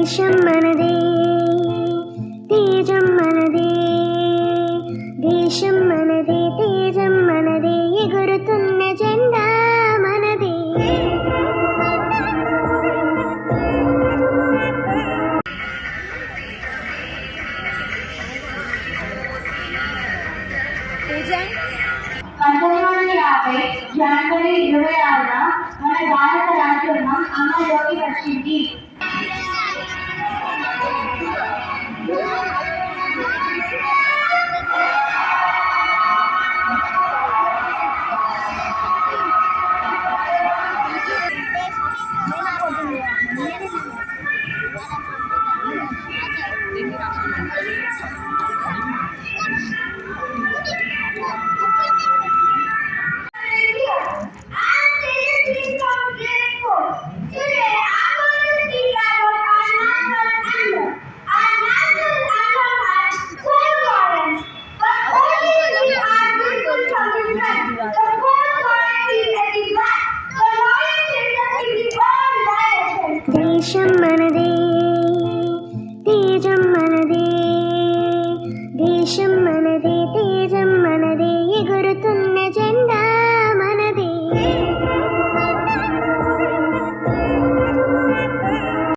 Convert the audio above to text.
దేశం మనదే, తేజం మనదే, దేశం మనదే, తేజం మనదే, ఎగురుతున్న జెండా మనదే. జనవరి 26న మన భారత రాజ్యాంగం అమల్లోకి వచ్చింది.